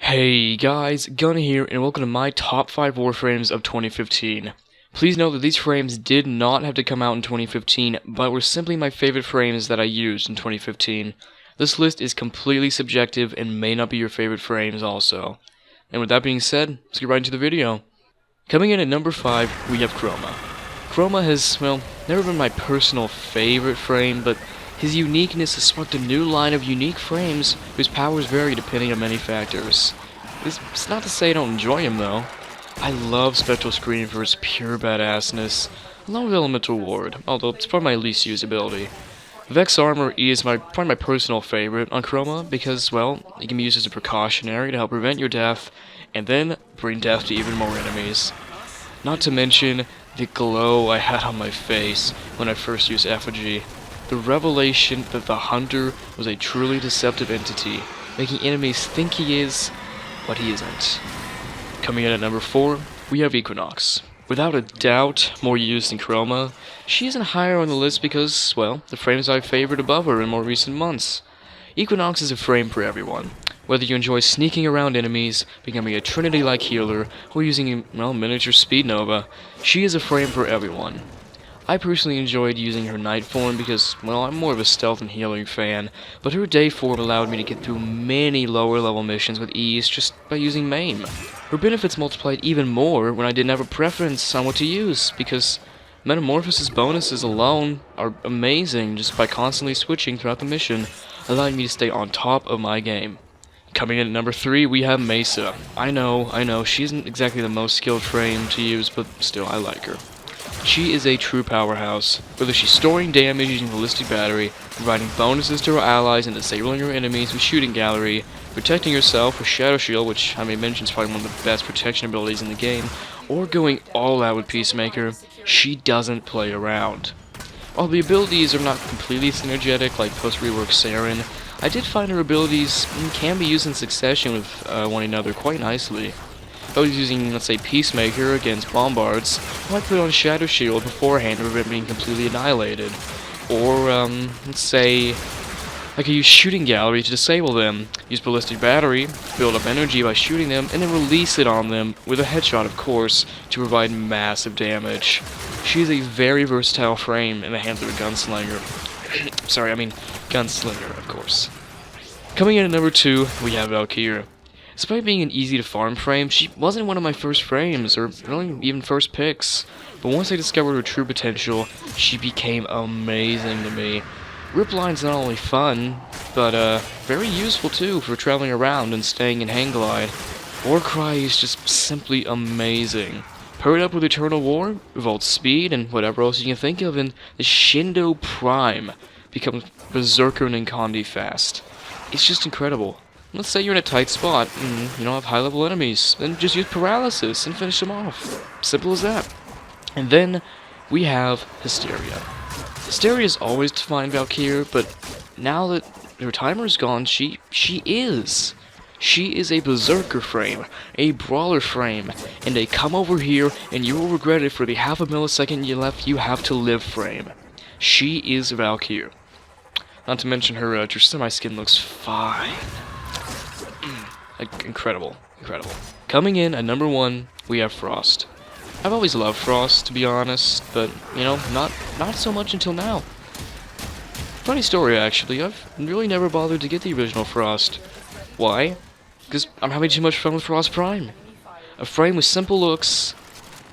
Hey guys, Gunna here, and welcome to my top 5 Warframes of 2015. Please note that these frames did not have to come out in 2015, but were simply my favorite frames that I used in 2015. This list is completely subjective and may not be your favorite frames also. And with that being said, let's get right into the video. Coming in at number 5, we have Kromah. Kromah has, well, never been my personal favorite frame, but his uniqueness has sparked a new line of unique frames whose powers vary depending on many factors. It's not to say I don't enjoy him though. I love Spectral Screen for its pure badassness, along with Elemental Ward, although it's probably my least used ability. Vex Armor is probably my personal favorite on Kromah because, well, it can be used as a precautionary to help prevent your death, and then bring death to even more enemies. Not to mention the glow I had on my face when I first used Effigy. The revelation that the Hunter was a truly deceptive entity, making enemies think he is what he isn't. Coming in at number 4, we have Equinox. Without a doubt, more used than Kromah, she isn't higher on the list because, well, the frames I've favored above her in more recent months. Equinox is a frame for everyone. Whether you enjoy sneaking around enemies, becoming a Trinity-like healer, or using, well, miniature Speed Nova, she is a frame for everyone. I personally enjoyed using her night form because, well, I'm more of a stealth and healing fan, but her day form allowed me to get through many lower level missions with ease just by using Maim. Her benefits multiplied even more when I didn't have a preference on what to use, because Metamorphosis bonuses alone are amazing just by constantly switching throughout the mission, allowing me to stay on top of my game. Coming in at number 3, we have Mesa. I know, she isn't exactly the most skilled frame to use, but still, I like her. She is a true powerhouse, whether she's storing damage using Ballistic Battery, providing bonuses to her allies and disabling her enemies with Shooting Gallery, protecting herself with Shadow Shield, which I may mention is probably one of the best protection abilities in the game, or going all out with Peacemaker. She doesn't play around. While the abilities are not completely synergetic like post-rework Saren, I did find her abilities can be used in succession with one another quite nicely. If I was using, let's say, Peacemaker against Bombards, I might put on Shadow Shield beforehand to prevent being completely annihilated. Or, let's say, I could use Shooting Gallery to disable them, use Ballistic Battery, build up energy by shooting them, and then release it on them, with a headshot of course, to provide massive damage. She is a very versatile frame in the hands of a gunslinger. Gunslinger, of course. Coming in at number 2, we have Alkira. Despite being an easy to farm frame, she wasn't one of my first frames, or really even first picks. But once I discovered her true potential, she became amazing to me. Ripline's not only fun, but very useful too for traveling around and staying in hang glide. Warcry is just simply amazing. Paired up with Eternal War, Revolt Speed, and whatever else you can think of, and the Shindo Prime becomes Berserker and Incondi fast. It's just incredible. Let's say you're in a tight spot and you don't have high-level enemies, then just use Paralysis and finish them off. Simple as that. And then we have Hysteria. Hysteria is always defined Valkyrie, but now that her timer is gone, she is. She is a Berserker frame, a Brawler frame, and a come over here and you will regret it for the half a millisecond you left you have to live frame. She is Valkyrie. Not to mention her semi-skin looks fine. Incredible. Coming in at number 1, we have Frost. I've always loved Frost, to be honest, but, you know, not so much until now. Funny story, actually, I've really never bothered to get the original Frost. Why? Because I'm having too much fun with Frost Prime. A frame with simple looks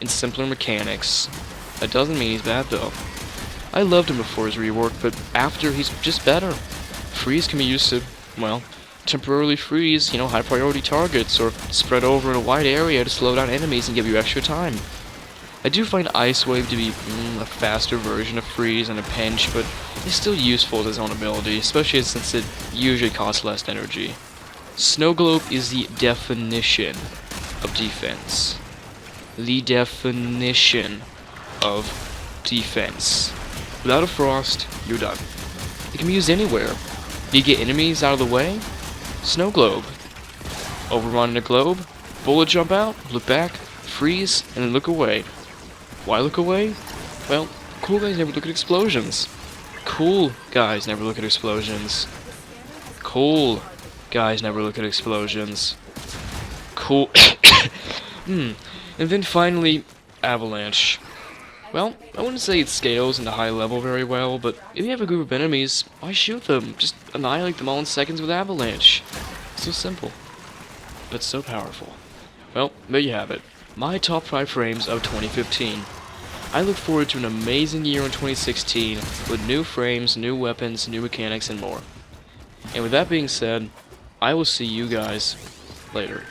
and simpler mechanics. That doesn't mean he's bad, though. I loved him before his rework, but after, he's just better. Freeze can be used to, well, temporarily freeze, high priority targets, or spread over in a wide area to slow down enemies and give you extra time. I do find Ice Wave to be a faster version of Freeze in a pinch, but it's still useful as its own ability, especially since it usually costs less energy. Snow Globe is the definition of defense. The definition of defense. Without a Frost, you're done. It can be used anywhere. You get enemies out of the way? Snow Globe. Overrun in a globe, bullet jump out, look back, freeze, and then look away. Why look away? Well, cool guys never look at explosions. Cool guys never look at explosions. Cool guys never look at explosions. Cool. And then finally, Avalanche. Well, I wouldn't say it scales into high level very well, but if you have a group of enemies, why shoot them? Just annihilate them all in seconds with Avalanche. So simple, but so powerful. Well, there you have it. My top 5 frames of 2015. I look forward to an amazing year in 2016 with new frames, new weapons, new mechanics, and more. And with that being said, I will see you guys later.